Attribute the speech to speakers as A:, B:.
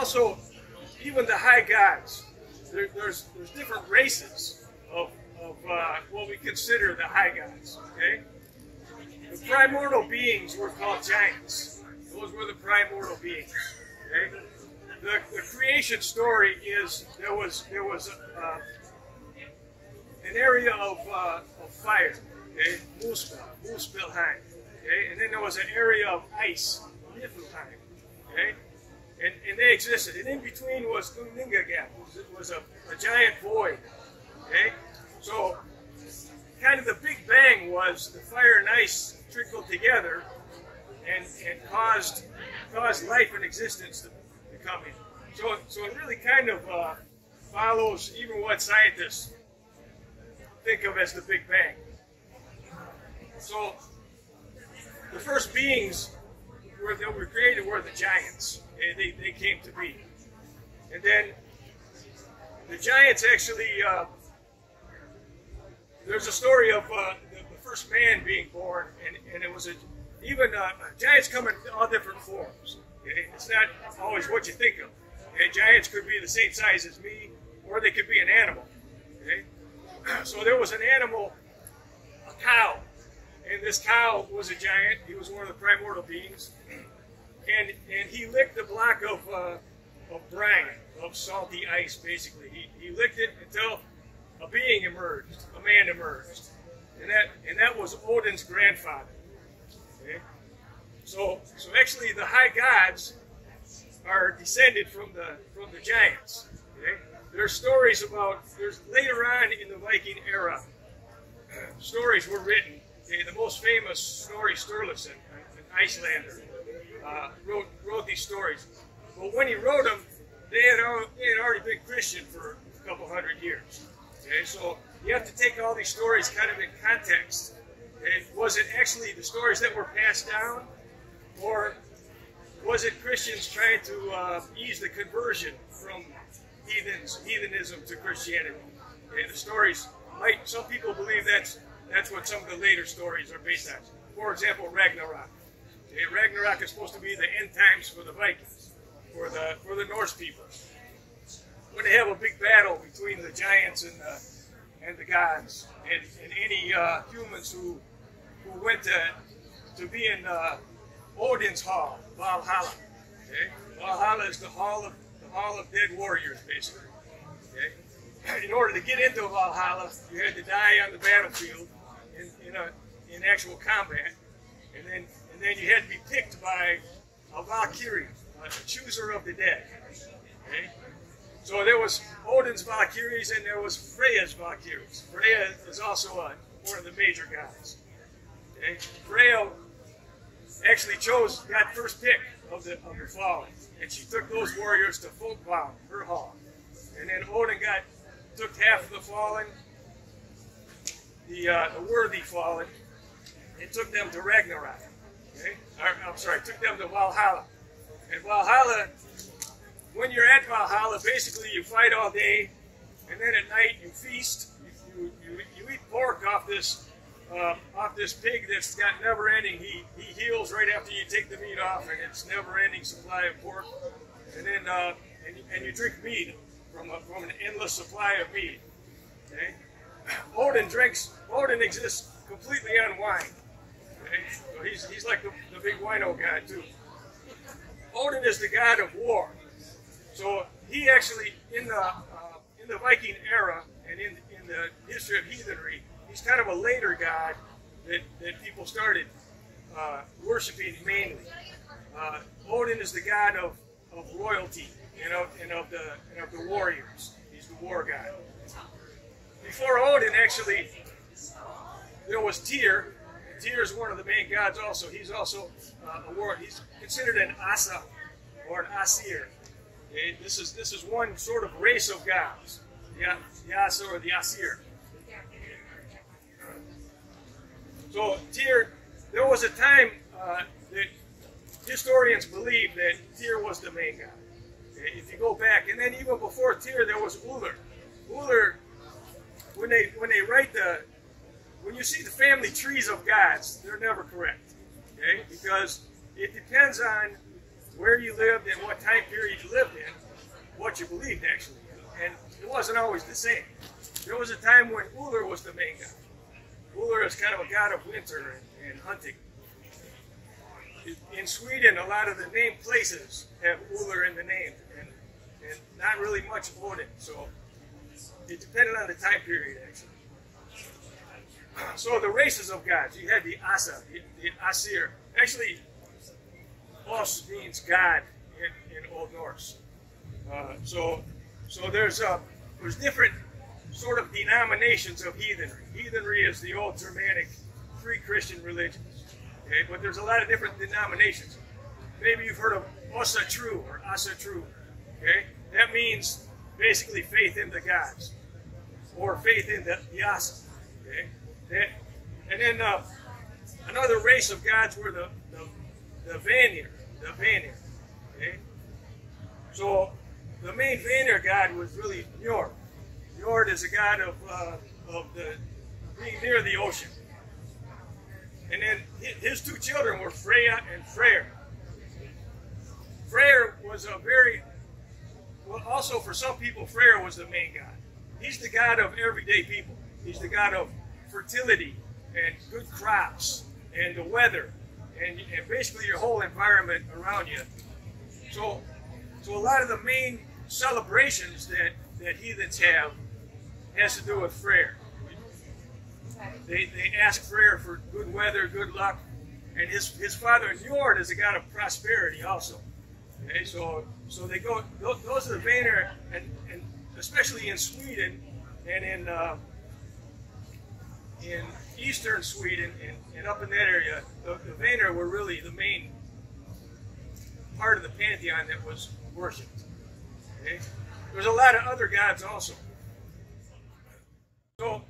A: also, even the high gods, there's different races of what we consider the high gods. Okay, the primordial beings were called giants. Those were the primordial beings. Okay, the creation story is there was an area of fire. Okay, Muspelheim. Okay, and then there was an area of ice, Niflheim. Okay, and they existed. And in between was Guningagap. It was a giant void. Okay, so kind of the Big Bang was the fire and ice trickled together and caused life and existence to come in. So it really kind of follows even what scientists think of as the Big Bang. So the first beings that were created were the giants. They came to be. And then the giants actually, there's a story of the first man being born, and it was giants come in all different forms. Okay? It's not always what you think of. Okay? Giants could be the same size as me, or they could be an animal. Okay? So there was an animal, a cow, and this cow was a giant. He was one of the primordial beings, and he licked a block of brine, of salty ice, basically. He licked it until a being emerged, a man emerged, and that was Odin's grandfather. Okay? So actually, the high gods are descended from the giants. Okay? There's stories about later on in the Viking era, stories were written. Okay? The most famous Snorri Sturluson, an Icelander, wrote these stories. But when he wrote them, they had already been Christian for a couple hundred years. Okay, so you have to take all these stories kind of in context. And was it actually the stories that were passed down, or was it Christians trying to ease the conversion from heathenism to Christianity? Okay, the stories some people believe that's what some of the later stories are based on. For example, Ragnarok. Okay, Ragnarok is supposed to be the end times for the Vikings, for the Norse people, when they have a big battle between the giants and the gods, and any humans who went to be in Odin's hall, Valhalla. Okay? Valhalla is the hall of dead warriors, basically. Okay? In order to get into Valhalla, you had to die on the battlefield in actual combat, and then you had to be picked by a Valkyrie, a chooser of the dead. Okay? So there was Odin's Valkyries and there was Freya's Valkyries. Freya is also one of the major gods. Okay? Freya actually got first pick of the fallen, and she took those warriors to Folkvang, her hall. And then Odin took half of the fallen, the worthy fallen, and took them to Ragnarok. Okay? I'm sorry, took them to Valhalla. And Valhalla, when you're at Valhalla, basically you fight all day, and then at night you feast. You eat pork off this pig that's got never-ending. He heals right after you take the meat off, and it's never-ending supply of pork. And then and you drink mead from an endless supply of mead. Okay? Odin exists completely on wine. Okay? So he's like the big wino god too. Odin is the god of war. So he actually, in the Viking era and in the history of heathenry, he's kind of a later god that people started worshiping mainly. Odin is the god of royalty and of the warriors. He's the war god. Before Odin, actually, there was Tyr. Tyr is one of the main gods also. He's also a warrior. He's considered an Asa or an Asir. Okay? This is one sort of race of gods, the Asa or the Asir. So Tyr, there was a time that historians believe that Tyr was the main god. Okay? If you go back, and then even before Tyr, there was Ullr. Ullr, when you see the family trees of gods, they're never correct. Okay? Because it depends on where you lived and what time period you lived in. what you believed, actually. And it wasn't always the same. There was a time when Uller was the main god. Uller is kind of a god of winter and hunting. In Sweden, a lot of the named places have Uller in the name, and not really much Odin. So it depended on the time period, actually. So the races of gods, you had the Asa, the Asir. Actually, Os means God in Old Norse. So there's different sort of denominations of heathenry. Heathenry is the old Germanic pre-Christian religions. Okay, but there's a lot of different denominations. Maybe you've heard of Osa Tru or Asa Tru. Okay, that means basically faith in the gods or faith in the Asa. Okay, and then another race of gods were the Vanir. The Vanir. Okay, so the main Vanir god was really Njord. Njord is a god of the being near the ocean. And then his two children were Freya and Freyr. Freyr was a very, well, also for some people, Freyr was the main god. He's the god of everyday people. He's the god of fertility and good crops and the weather and basically your whole environment around you. So a lot of the main celebrations that heathens have has to do with Freyr. They ask Freyr for good weather, good luck, and his father Njord is a god of prosperity also. Okay, so they go. Those are the Vanir, and especially in Sweden and in eastern Sweden and up in that area, the Vanir were really the main part of the pantheon that was worshipped. Okay, there's a lot of other gods also. So